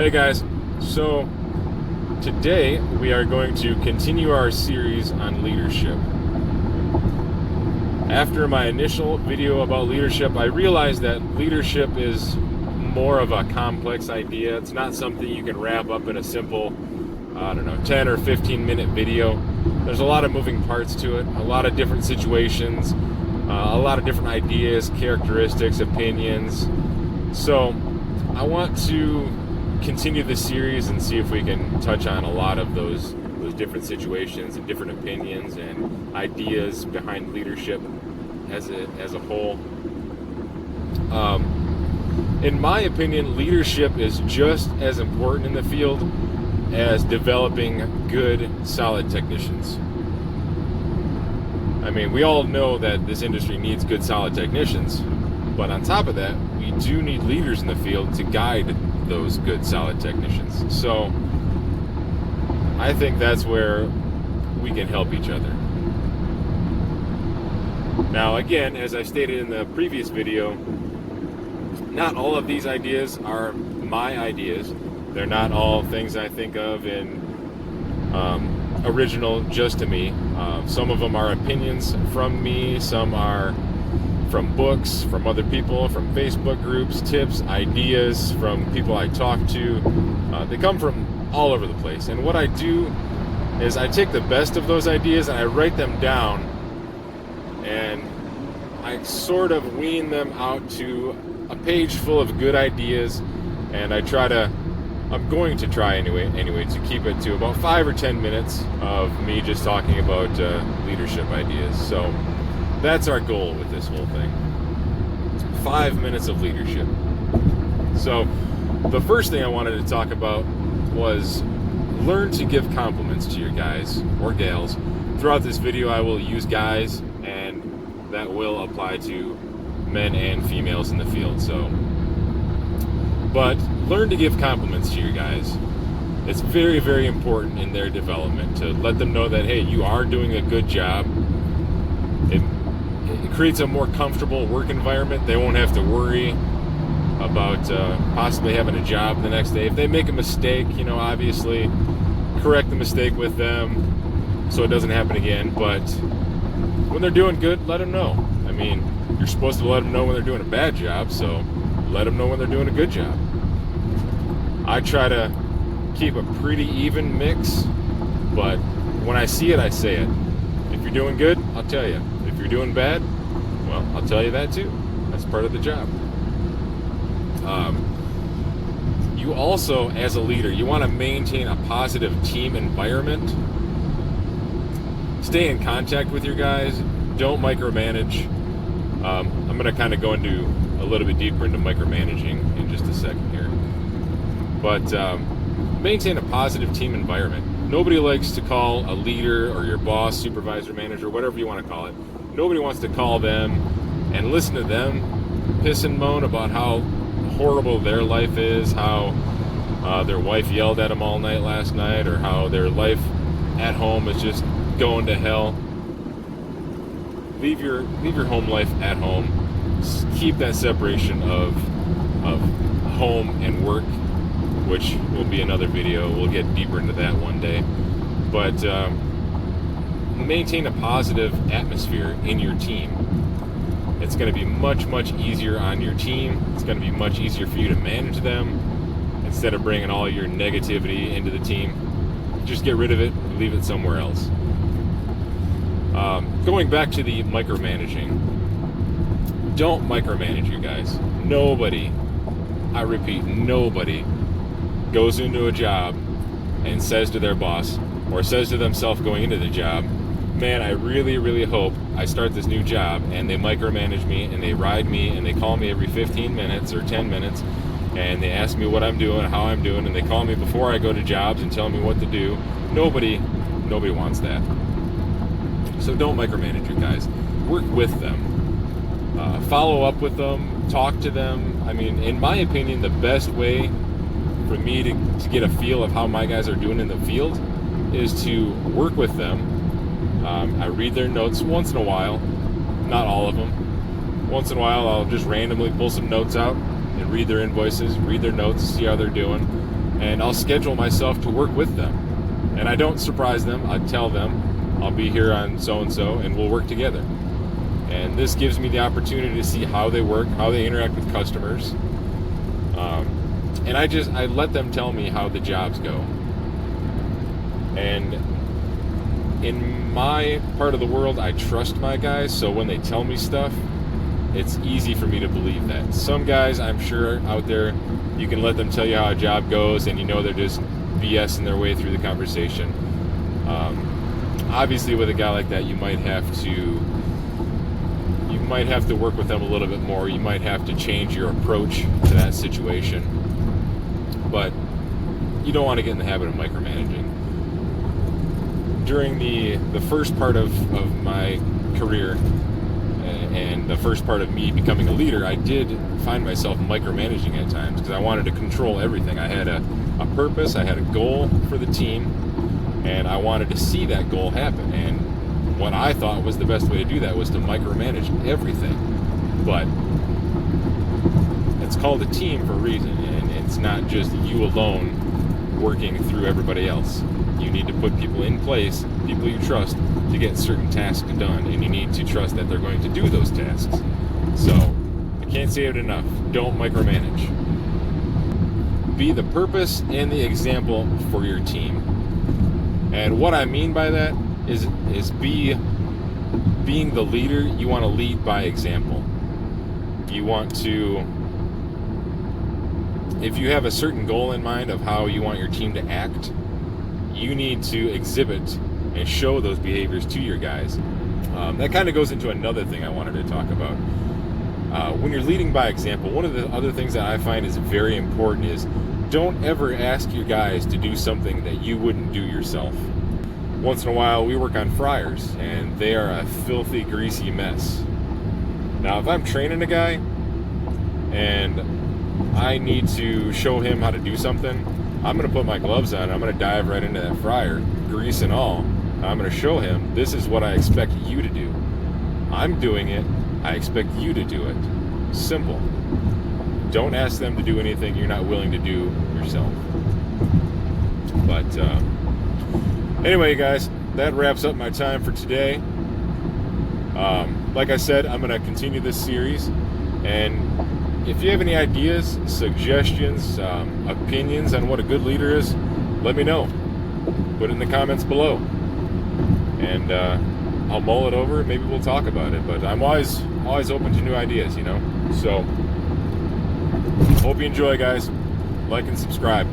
Hey guys, so today we are going to continue our series on leadership. After my initial video about leadership, I realized that leadership is more of a complex idea. It's not something you can wrap up in a simple, 10 or 15 minute video. There's a lot of moving parts to it, a lot of different situations, a lot of different ideas, characteristics, opinions. So I want to continue this series and see if we can touch on a lot of those different situations and different opinions and ideas behind leadership as a whole. In my opinion, leadership is just as important in the field as developing good, solid technicians. I mean, we all know that this industry needs good, solid technicians, but on top of that, we do need leaders in the field to guide those good, solid technicians. So I think that's where we can help each other. Now, again, as I stated in the previous video, not all of these ideas are my ideas. They're not all things I think of in original just to me. Some of them are opinions from me, some are from books, from other people, from Facebook groups, tips, ideas from people I talk to. They come from all over the place. And what I do is I take the best of those ideas and I write them down, and I sort of wean them out to a page full of good ideas, and I'm going to try anyway to keep it to about 5 or 10 minutes of me just talking about leadership ideas. So that's our goal with this whole thing. 5 minutes of leadership. So the first thing I wanted to talk about was learn to give compliments to your guys or gals. Throughout this video I will use guys, and that will apply to men and females in the field. But learn to give compliments to your guys. It's very, very important in their development to let them know that, hey, you are doing a good job. It creates a more comfortable work environment. They won't have to worry about possibly having a job the next day. If they make a mistake, obviously correct the mistake with them so it doesn't happen again. But when they're doing good, let them know. I mean, you're supposed to let them know when they're doing a bad job, so let them know when they're doing a good job. I try to keep a pretty even mix, but when I see it, I say it. If you're doing good, I'll tell you. If you're doing bad, well, I'll tell you that too. That's part of the job. You also, as a leader, you want to maintain a positive team environment. Stay in contact with your guys. Don't micromanage. I'm going to kind of go into a little bit deeper into micromanaging in just a second here. But maintain a positive team environment. Nobody likes to call a leader or your boss, supervisor, manager, whatever you want to call it. Nobody wants to call them and listen to them piss and moan about how horrible their life is, how their wife yelled at them all night last night, or how their life at home is just going to hell. Leave your home life at home. Keep that separation of home and work, which will be another video. We'll get deeper into that one day. But maintain a positive atmosphere in your team. It's going to be much, much easier on your team. It's going to be much easier for you to manage them instead of bringing all your negativity into the team. Just get rid of it and leave it somewhere else. Going back to the micromanaging, don't micromanage you guys. Nobody, I repeat, nobody goes into a job and says to their boss or says to themselves going into the job, man, I really, really hope I start this new job and they micromanage me and they ride me and they call me every 15 minutes or 10 minutes and they ask me what I'm doing, how I'm doing, and they call me before I go to jobs and tell me what to do. Nobody wants that. So don't micromanage your guys. Work with them. Follow up with them. Talk to them. I mean, in my opinion, the best way for me to get a feel of how my guys are doing in the field is to work with them. I read their notes once in a while, not all of them. Once in a while, I'll just randomly pull some notes out and read their invoices, read their notes, see how they're doing. and I'll schedule myself to work with them. And I don't surprise them. I tell them I'll be here on so-and-so and we'll work together. And this gives me the opportunity to see how they work, how they interact with customers. And I let them tell me how the jobs go. And in my part of the world, I trust my guys, so when they tell me stuff, it's easy for me to believe that. Some guys, I'm sure, out there, you can let them tell you how a job goes, and you know they're just BSing their way through the conversation. Obviously, with a guy like that, you might have to work with them a little bit more. You might have to change your approach to that situation. But you don't want to get in the habit of micromanaging. During the first part of my career and the first part of me becoming a leader, I did find myself micromanaging at times because I wanted to control everything. I had a purpose, I had a goal for the team, and I wanted to see that goal happen. And what I thought was the best way to do that was to micromanage everything. But it's called a team for a reason, and it's not just you alone working through everybody else. You need to put people in place, people you trust, to get certain tasks done, and you need to trust that they're going to do those tasks. So, I can't say it enough. Don't micromanage. Be the purpose and the example for your team. And what I mean by that is being the leader. You want to lead by example. You want to, if you have a certain goal in mind of how you want your team to act, you need to exhibit and show those behaviors to your guys. That kind of goes into another thing I wanted to talk about. When you're leading by example, one of the other things that I find is very important is don't ever ask your guys to do something that you wouldn't do yourself. Once in a while, we work on fryers, and they are a filthy, greasy mess. Now, if I'm training a guy and I need to show him how to do something, I'm going to put my gloves on, I'm going to dive right into that fryer, grease and all. I'm going to show him, this is what I expect you to do. I'm doing it, I expect you to do it. Simple. Don't ask them to do anything you're not willing to do yourself. But anyway, guys, that wraps up my time for today. Like I said, I'm going to continue this series, and if you have any ideas, suggestions, opinions on what a good leader is, let me know. Put it in the comments below, and I'll mull it over. Maybe we'll talk about it. But I'm always open to new ideas, you know. So hope you enjoy, guys. Like and subscribe.